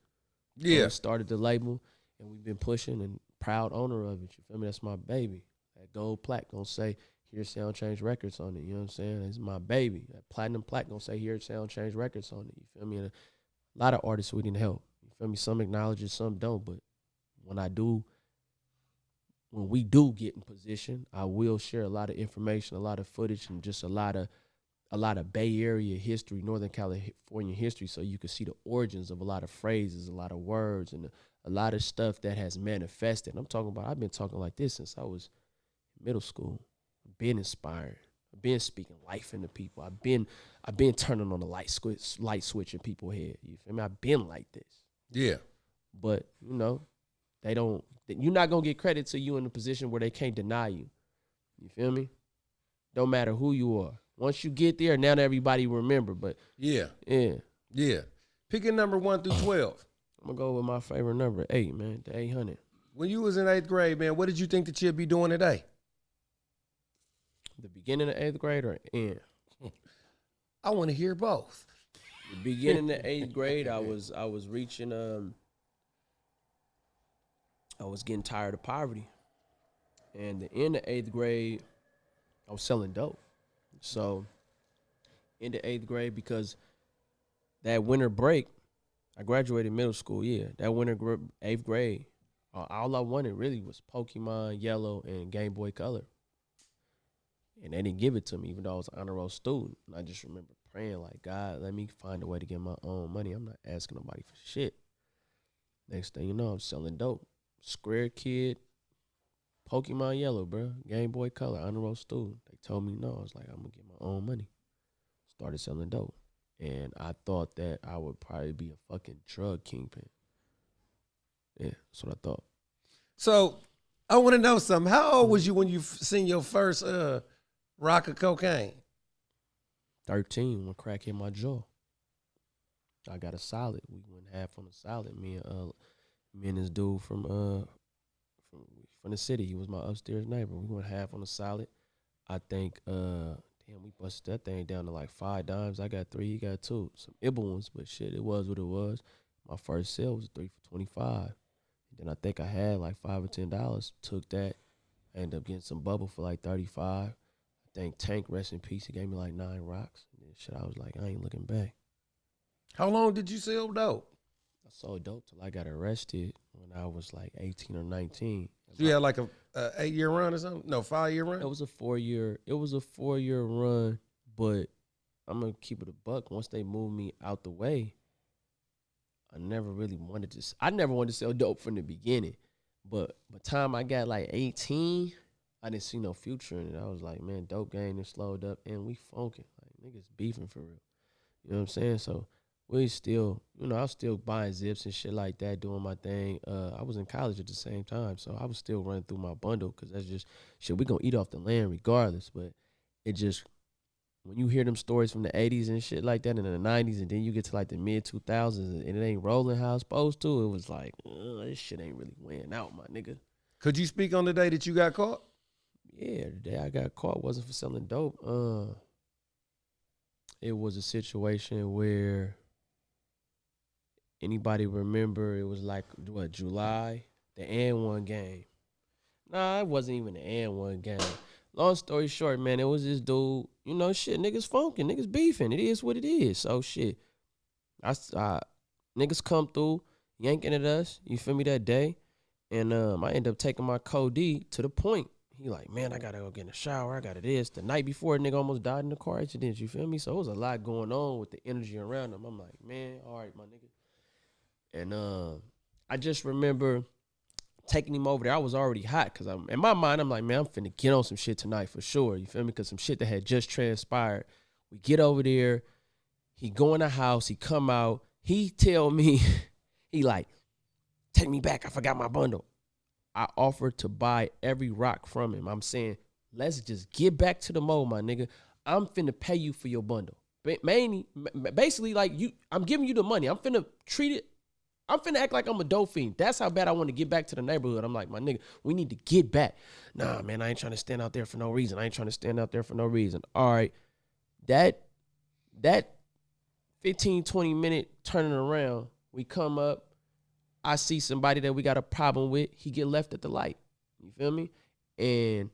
yeah. So I started the label, and we've been pushing, and proud owner of it. You feel me? That's my baby. That gold plaque gonna say, Hear Sound Change Records on it. You know what I'm saying? It's my baby. That platinum plaque gonna say, Hear Sound Change Records on it. You feel me? And a lot of artists we didn't help. You feel me? Some acknowledge it, some don't. But when we do get in position, I will share a lot of information, a lot of footage, and just a lot of Bay Area history, Northern California history, so you can see the origins of a lot of phrases, a lot of words, and a lot of stuff that has manifested. I'm talking about, I've been talking like this since I was in middle school. I've been inspiring. I've been speaking life into people. I've been turning on the light switch in people's head. You feel me? I've been like this. Yeah. But, you know, you're not going to get credit till you in a position where they can't deny you. You feel me? Don't matter who you are. Once you get there, now everybody remember. But yeah. Pick a number 1 through 12. I'm going to go with my favorite number, 8, man, the 800. When you was in 8th grade, man, what did you think that you'd be doing today? The beginning of 8th grade or end? I want to hear both. The beginning of 8th grade, I was reaching, I was getting tired of poverty. And the end of 8th grade, I was selling dope. So, in the 8th grade, because that winter break, I graduated middle school, yeah. That winter 8th grade, all I wanted really was Pokemon Yellow and Game Boy Color. And they didn't give it to me, even though I was an honor roll student. And I just remember praying, like, God, let me find a way to get my own money. I'm not asking nobody for shit. Next thing you know, I'm selling dope. Square kid, Pokemon Yellow, bro. Game Boy Color, honor roll student. They told me no. I was like, I'm going to get my own money. Started selling dope. And I thought that I would probably be a fucking drug kingpin. Yeah, that's what I thought. So, I want to know something. How old was you when you seen your first rock of cocaine? 13, when crack hit my jaw. I got a solid. We went half on a solid. Me and this dude from the city. He was my upstairs neighbor. We went half on a solid. I think we busted that thing down to like 5 dimes. I got 3, he got 2. Some Ibble ones, but shit, it was what it was. My first sale was 3 for $25. Then I think I had like $5 or $10. Took that. I ended up getting some bubble for like $35. I think Tank, rest in peace, he gave me like 9 rocks. And then shit, I was like, I ain't looking back. How long did you sell dope? I sold dope till I got arrested when I was like 18 or 19. So you had like a 8-year run or something? No, 5-year run? It was a 4-year run, but I'm gonna keep it a buck. Once they moved me out the way, I never wanted to sell dope from the beginning. But by the time I got like 18, I didn't see no future in it. I was like, man, dope game is slowed up and we funking. Like niggas beefing for real. You know what I'm saying? So we still, I was still buying zips and shit like that, doing my thing. I was in college at the same time, so I was still running through my bundle because that's just shit. We gonna eat off the land regardless, but it just, when you hear them stories from the 80s and shit like that and in the 90s, and then you get to like the mid-2000s and it ain't rolling how it's supposed to, it was like, this shit ain't really weighing out, my nigga. Could you speak on the day that you got caught? Yeah, the day I got caught wasn't for selling dope. It was a situation where, anybody remember, it was like, what, July? The N1 game. Nah, it wasn't even the N1 game. Long story short, man, it was this dude, shit, niggas funking, niggas beefing. It is what it is. So, shit, niggas come through, yanking at us, you feel me, that day. And I end up taking my Cody to the point. He like, man, I gotta go get in the shower. I gotta this. The night before, a nigga almost died in a car accident, you feel me? So, it was a lot going on with the energy around him. I'm like, man, all right, my nigga. And I just remember taking him over there. I was already hot because in my mind, I'm like, man, I'm finna get on some shit tonight for sure. You feel me? Because some shit that had just transpired. We get over there. He go in the house. He come out. He tell me, he like, take me back. I forgot my bundle. I offered to buy every rock from him. I'm saying, let's just get back to the mode, my nigga. I'm finna pay you for your bundle. Basically, like, I'm giving you the money. I'm finna treat it. I'm finna act like I'm a dope fiend. That's how bad I want to get back to the neighborhood. I'm like, my nigga, we need to get back. Nah, man, I ain't trying to stand out there for no reason. All right, that 15, 20 minute turning around, we come up. I see somebody that we got a problem with. He get left at the light. You feel me? And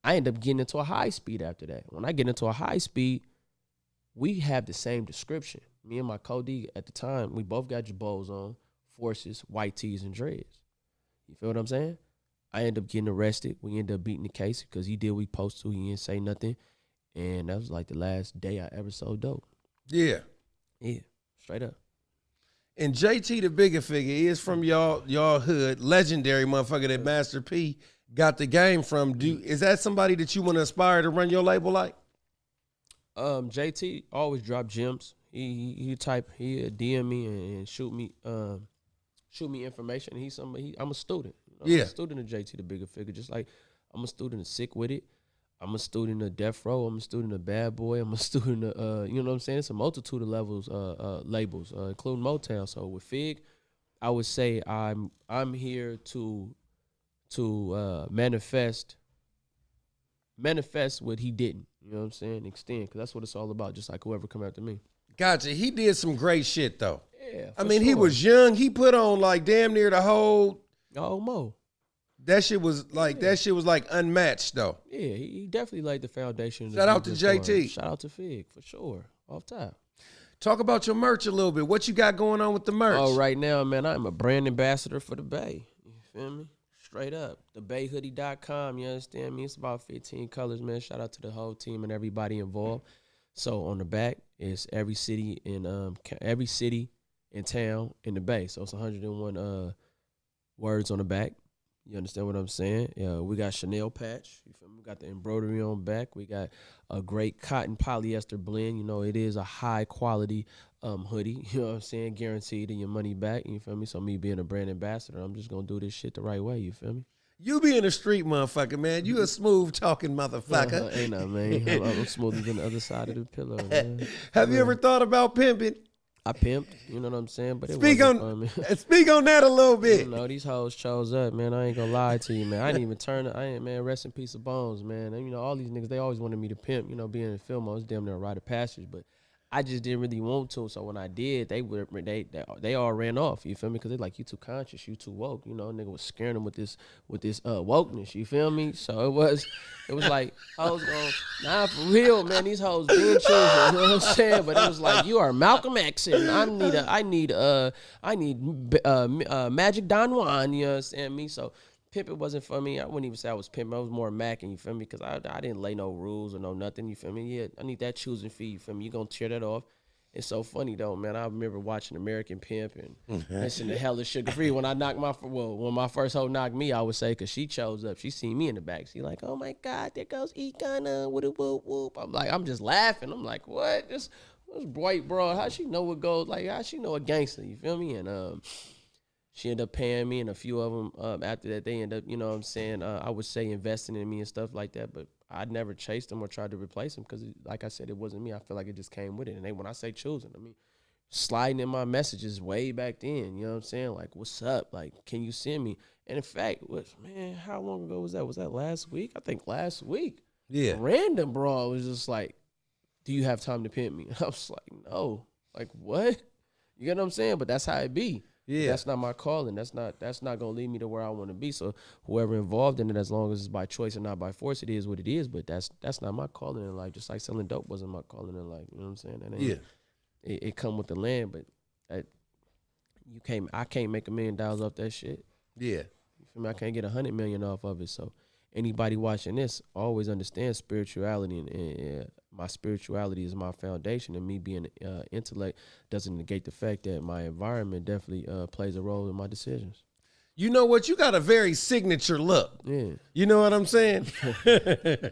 I end up getting into a high speed after that. When I get into a high speed, we have the same description. Me and my Cody at the time, we both got jabos on, forces, white tees, and dreads. You feel what I'm saying? I end up getting arrested. We end up beating the case because he did what he supposed to. He didn't say nothing. And that was like the last day I ever sold dope. Yeah. Yeah, straight up. And JT the Bigger Figure is from y'all hood, legendary motherfucker that Master P got the game from. Is that somebody that you want to aspire to run your label like? JT always drop gems. He DM me and shoot me information. I'm a student. I'm a student of JT, the bigger figure. Just like I'm a student of Sick With It. I'm a student of Death Row. I'm a student of Bad Boy. I'm a student of you know what I'm saying. It's a multitude of labels, including Motown. So with Fig, I would say I'm here to manifest what he didn't. You know what I'm saying? Extend, because that's what it's all about. Just like whoever come after me. Gotcha. He did some great shit though. Yeah. I mean, he was young. He put on like damn near the whole. Oh, Mo. That shit was like unmatched though. Yeah, he definitely laid the foundation. Shout out to JT. Shout out to Fig for sure. Off top. Talk about your merch a little bit. What you got going on with the merch? Oh, right now, man, I'm a brand ambassador for the Bay. You feel me? Straight up. TheBayHoodie.com, you understand me? It's about 15 colors, man. Shout out to the whole team and everybody involved. So on the back is every city in town in the Bay. So it's 101 words on the back. You understand what I'm saying? Yeah, we got Chanel patch. You feel me? We got the embroidery on back. We got a great cotton polyester blend. You know, it is a high quality hoodie. You know what I'm saying? Guaranteed in your money back. You feel me? So me being a brand ambassador, I'm just gonna do this shit the right way. You feel me? You being a street motherfucker, man. You a smooth talking motherfucker. Ain't I, man? I'm smoother than the other side of the pillow, man. Have you ever thought about pimping? I pimped, you know what I'm saying? But speak on that a little bit. You know, these hoes chose up, man. I ain't gonna lie to you, man. I didn't even turn it. Man, rest in peace of Bones, man. And, you know, all these niggas, they always wanted me to pimp. You know, being in the film, I was damn near a rite of passage, but I just didn't really want to. So when I did, they all ran off. You feel me? Because they like, you too conscious, you too woke. You know, nigga was scaring them with this wokeness. You feel me? So it was like hoes going, nah, for real, man. These hoes being children. You know what I'm saying? But it was like, you are Malcolm X, and I need Magic Don Juan. You understand me? So pimping wasn't for me. I wouldn't even say I was pimping. I was more macking, you feel me? Because I didn't lay no rules or no nothing, you feel me? Yeah, I need that choosing fee, you feel me? You gonna tear that off. It's so funny though, man. I remember watching American Pimp and listening to Hella Sugar Free when when my first hoe knocked me, I would say, because she chose up. She seen me in the back. She like, oh my God, there goes Gunna, whoop whoop whoop. I'm just laughing. I'm like, what? This white bro, how she know what goes? Like, how she know a gangster? You feel me? And she ended up paying me, and a few of them after that, they end up, you know what I'm saying, I would say investing in me and stuff like that, but I never chased them or tried to replace them because, like I said, it wasn't me. I feel like it just came with it. And when I say choosing, I mean, sliding in my messages way back then, you know what I'm saying? Like, what's up? Like, can you send me? And in fact, man, how long ago was that? Was that last week? I think last week. Yeah. Random, bro. It was just like, do you have time to pimp me? I was like, no. Like, what? You get what I'm saying? But that's how it be. Yeah, that's not my calling. That's not gonna lead me to where I want to be. So whoever involved in it, as long as it's by choice and not by force, it is what it is. But that's not my calling in life. Just like selling dope wasn't my calling in life. You know what I'm saying? That ain't, it come with the land, but I can't make $1 million off that shit. Yeah, you feel me? I can't get 100 million off of it. So anybody watching this always understand spirituality, and my spirituality is my foundation, and me being intellect doesn't negate the fact that my environment definitely plays a role in my decisions. You know what? You got a very signature look. Yeah. You know what I'm saying? Do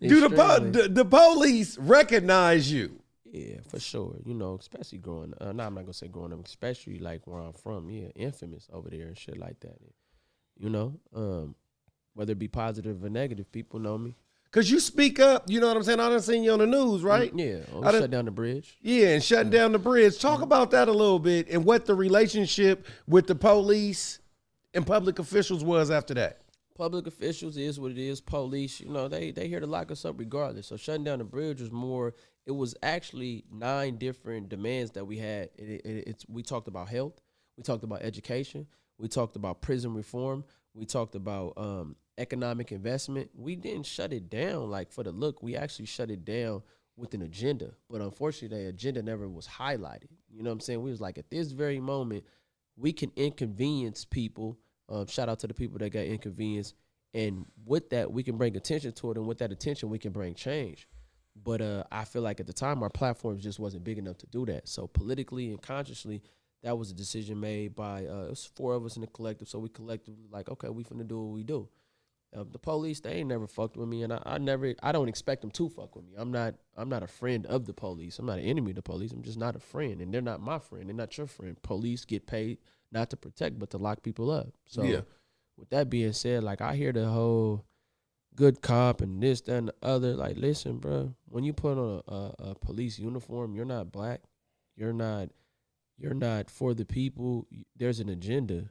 the police recognize you? Yeah, for sure. You know, especially growing up. No, I'm not going to say growing up, especially like where I'm from. Yeah, infamous over there and shit like that. You know, whether it be positive or negative, people know me. Because you speak up, you know what I'm saying? I done seen you on the news, right? Yeah, shut down the bridge. Yeah, and shutting down the bridge. Talk about that a little bit and what the relationship with the police and public officials was after that. Public officials is what it is. Police, you know, they here to lock us up regardless. So shutting down the bridge was more, it was actually 9 different demands that we had. We talked about health. We talked about education. We talked about prison reform. We talked about economic investment. We didn't shut it down like for the look. We actually shut it down with an agenda. But unfortunately, the agenda never was highlighted. You know what I'm saying? We was like, at this very moment, we can inconvenience people. Shout out to the people that got inconvenienced. And with that, we can bring attention to it. And with that attention, we can bring change. But I feel like at the time, our platforms just wasn't big enough to do that. So politically and consciously, that was a decision made by it was 4 of us in the collective. So we collectively like, okay, we finna do what we do. The police, they ain't never fucked with me, and I don't expect them to fuck with me. I'm not a friend of the police. I'm not an enemy of the police. I'm just not a friend, and they're not my friend. They're not your friend. Police get paid not to protect, but to lock people up. So with that being said, like, I hear the whole good cop and this, that, and the other. Like, listen, bro, when you put on a police uniform, you're not black. You're not for the people. There's an agenda.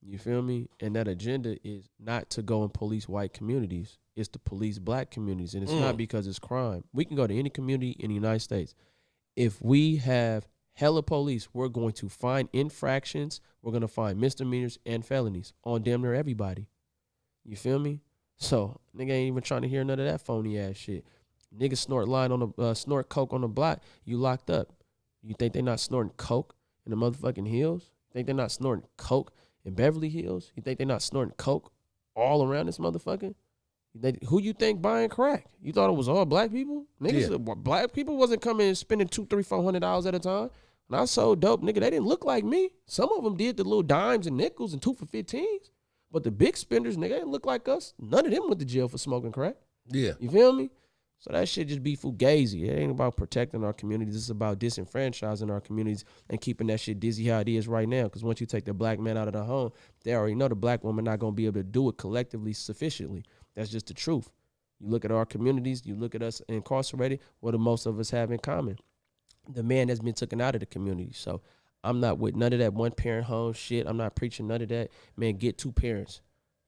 You feel me? And that agenda is not to go and police white communities. It's to police black communities. And it's not because it's crime. We can go to any community in the United States. If we have hella police, we're going to find infractions. We're going to find misdemeanors and felonies on damn near everybody. You feel me? So, nigga ain't even trying to hear none of that phony ass shit. Niggas snort coke on the block, you locked up. You think they not snorting coke in the motherfucking hills? Think they not snorting coke in Beverly Hills? You think they not snorting coke all around this motherfucker? Who you think buying crack? You thought it was all black people? Niggas, black people wasn't coming and spending $200, $300, $400 at a time. When I sold dope, nigga, they didn't look like me. Some of them did the little dimes and nickels and 2 for 15s. But the big spenders, nigga, they didn't look like us. None of them went to jail for smoking crack. Yeah. You feel me? So that shit just be fugazi. It ain't about protecting our communities. It's about disenfranchising our communities and keeping that shit dizzy how it is right now. Because once you take the black man out of the home, they already know the black woman not going to be able to do it collectively sufficiently. That's just the truth. You look at our communities, you look at us incarcerated, what do most of us have in common? The man that's been taken out of the community. So I'm not with none of that one-parent home shit. I'm not preaching none of that. Man, get 2 parents.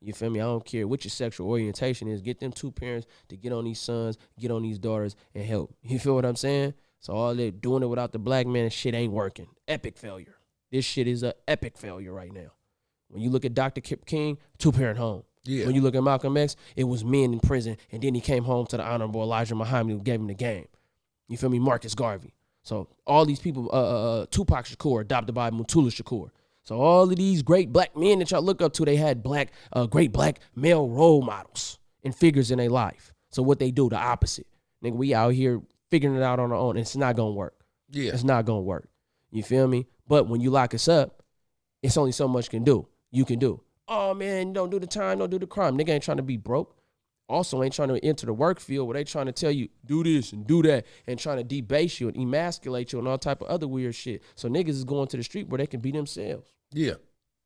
You feel me? I don't care what your sexual orientation is. Get them 2 parents to get on these sons, get on these daughters, and help. You feel what I'm saying? So all that doing it without the black man, shit ain't working. Epic failure. This shit is an epic failure right now. When you look at Dr. King, 2-parent home. Yeah. When you look at Malcolm X, it was men in prison, and then he came home to the Honorable Elijah Muhammad who gave him the game. You feel me? Marcus Garvey. So all these people, Tupac Shakur, adopted by Mutulu Shakur. So all of these great black men that y'all look up to, they had great black male role models and figures in their life. So what they do, the opposite. Nigga, we out here figuring it out on our own, and it's not going to work. Yeah. It's not going to work. You feel me? But when you lock us up, it's only so much you can do. Oh, man, don't do the time, don't do the crime. Nigga ain't trying to be broke. Also ain't trying to enter the work field where they trying to tell you, do this and do that, and trying to debase you and emasculate you and all type of other weird shit. So niggas is going to the street where they can be themselves. Yeah.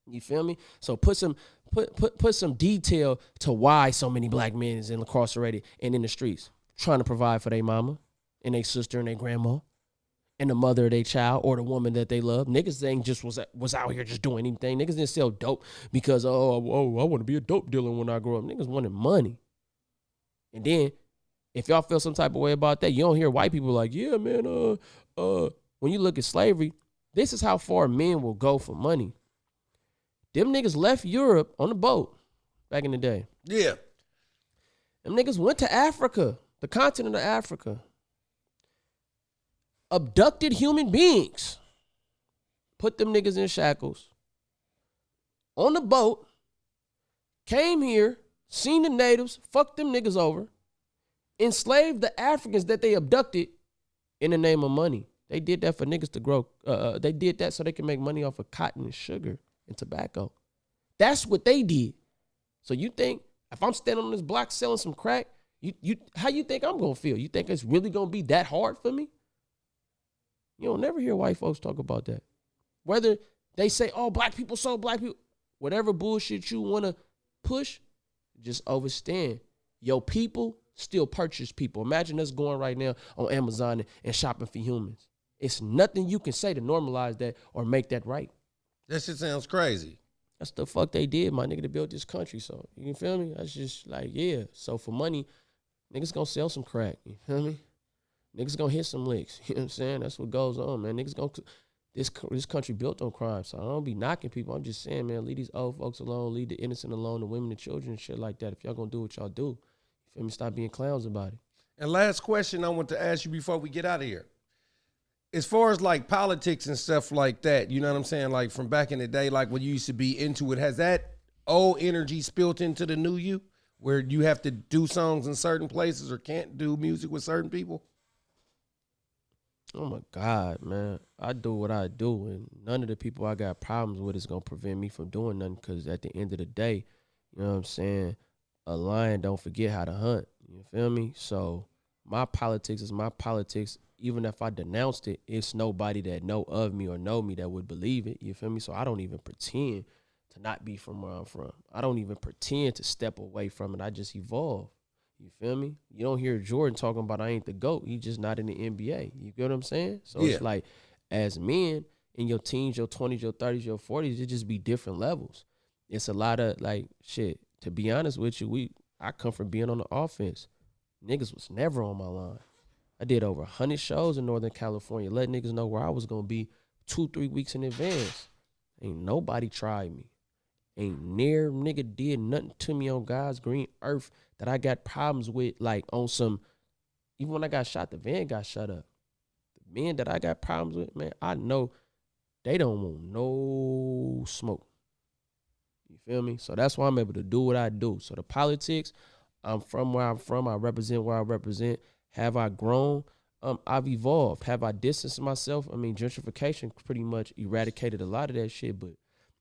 You feel me? So put some detail to why so many black men is incarcerated and in the streets, trying to provide for their mama and their sister and their grandma and the mother of their child or the woman that they love. Niggas ain't just was out here just doing anything. Niggas didn't sell dope because, I want to be a dope dealer when I grow up. Niggas wanted money. And then if y'all feel some type of way about that, you don't hear white people like, yeah, man, when you look at slavery, this is how far men will go for money. Them niggas left Europe on a boat back in the day. Yeah. Them niggas went to Africa, the continent of Africa, abducted human beings, put them niggas in shackles on the boat, came here, seen the natives, fucked them niggas over, enslaved the Africans that they abducted in the name of money. They did that for niggas to grow. They did that so they can make money off of cotton and sugar and tobacco. That's what they did. So you think if I'm standing on this block selling some crack, how you think I'm gonna feel? You think it's really gonna be that hard for me? You don't never hear white folks talk about that. Whether they say, oh, black people sold black people, whatever bullshit you wanna push, just understand. Your people still purchase people. Imagine us going right now on Amazon and shopping for humans. It's nothing you can say to normalize that or make that right. That shit sounds crazy. That's the fuck they did, my nigga, to build this country. So, you feel me? That's just like, yeah. So for money, niggas gonna sell some crack. You feel me? Niggas gonna hit some licks. You know what I'm saying? That's what goes on, man. Niggas gonna, this country built on crime. So I don't be knocking people. I'm just saying, man, leave these old folks alone. Leave the innocent alone, the women, the children, and shit like that. If y'all gonna do what y'all do, you feel me? Stop being clowns about it. And last question I want to ask you before we get out of here. As far as like politics and stuff like that, you know what I'm saying? Like from back in the day, like when you used to be into it, has that old energy spilt into the new you where you have to do songs in certain places or can't do music with certain people? Oh my God, man. I do what I do, and none of the people I got problems with is gonna prevent me from doing nothing, because at the end of the day, you know what I'm saying, a lion don't forget how to hunt. You feel me? So my politics is my politics. Even if I denounced it, it's nobody that know of me or know me that would believe it. You feel me? So I don't even pretend to not be from where I'm from. I don't even pretend to step away from it. I just evolve. You feel me? You don't hear Jordan talking about I ain't the GOAT. He just not in the NBA. You get what I'm saying? So It's like, as men in your teens, your 20s, your 30s, your 40s, it just be different levels. It's a lot of like shit. To be honest with you, I come from being on the offense. Niggas was never on my line. I did over 100 shows in Northern California, let niggas know where I was gonna be 2-3 weeks in advance. Ain't nobody tried me. Ain't near nigga did nothing to me on God's green earth that I got problems with, like on some, even when I got shot, the van got shut up. The men that I got problems with, man, I know they don't want no smoke. You feel me? So that's why I'm able to do what I do. So the politics, I'm from where I'm from. I represent where I represent. Have I grown? I've evolved. Have I distanced myself? I mean, gentrification pretty much eradicated a lot of that shit, but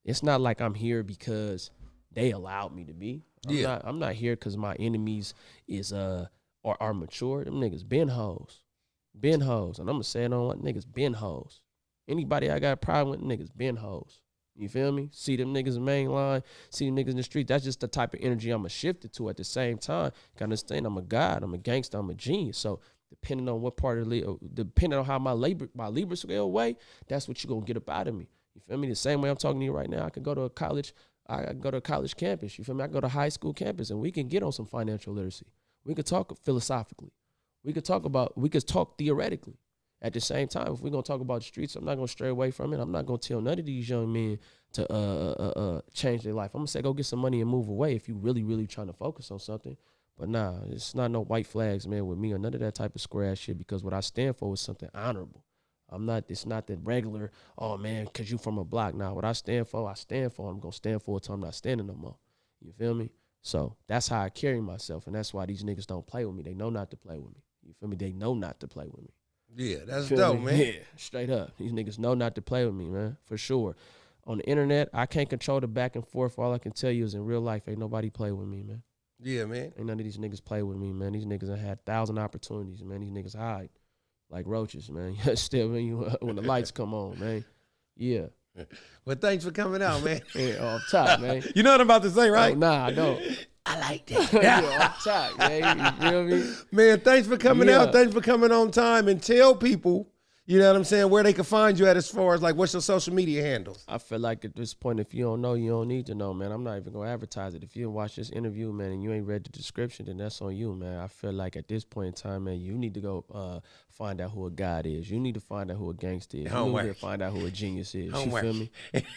it's not like I'm here because they allowed me to be. I'm not here because my enemies is are mature. Them niggas been hoes. Been hoes. And I'm gonna say it on niggas been hoes. Anybody I got a problem with, niggas been hoes. You feel me? See them niggas in main line, see them niggas in the street. That's just the type of energy I'm shifted to at the same time. You gotta understand, I'm a god, I'm a gangster, I'm a genius. So depending on what part of depending on how my Libra scale weigh, that's what you're gonna get up out of me. You feel me? The same way I'm talking to you right now, I can go to a college, campus. You feel me? I go to a high school campus and we can get on some financial literacy. We could talk philosophically. We could talk theoretically. At the same time, if we're going to talk about the streets, I'm not going to stray away from it. I'm not going to tell none of these young men to change their life. I'm going to say go get some money and move away if you really, really trying to focus on something. But nah, it's not no white flags, man, with me or none of that type of square ass shit, because what I stand for is something honorable. It's not the regular, oh, man, because you from a block. Nah, what I stand for. I'm going to stand for it until I'm not standing no more. You feel me? So that's how I carry myself, and that's why these niggas don't play with me. They know not to play with me. You feel me? They know not to play with me. Yeah, that's dope, man. Yeah, straight up. These niggas know not to play with me, man, for sure. On the internet, I can't control the back and forth. All I can tell you is in real life, ain't nobody play with me, man. Yeah, man. Ain't none of these niggas play with me, man. These niggas have had 1,000 opportunities, man. These niggas hide like roaches, man. Still, when the lights come on, man. Yeah. Well, thanks for coming out, man. Yeah, off top, man. You know what I'm about to say, right? Oh, nah, I don't. I like that. Yeah, off top, man. You feel me? Man, thanks for coming out. Thanks for coming on time, and tell people, you know what I'm saying, where they can find you at, as far as like what's your social media handles. I feel like at this point, if you don't know, you don't need to know, man. I'm not even gonna advertise it. If you didn't watch this interview, man, and you ain't read the description, then that's on you, man. I feel like at this point in time, man, you need to go find out who a god is. You need to find out who a gangster is. You need to find out who a genius is. You feel me?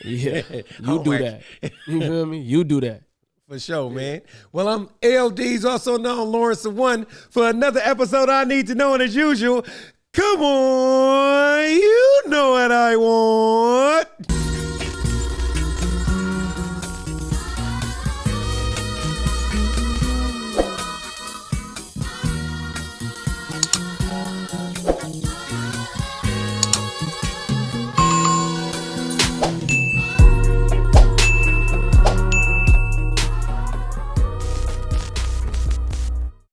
Yeah, you do that. You feel me? You do that. For sure, man. Well, I'm LD's, also known Lawrence the One, for another episode I Need to Know, and as usual, come on, you know what I want.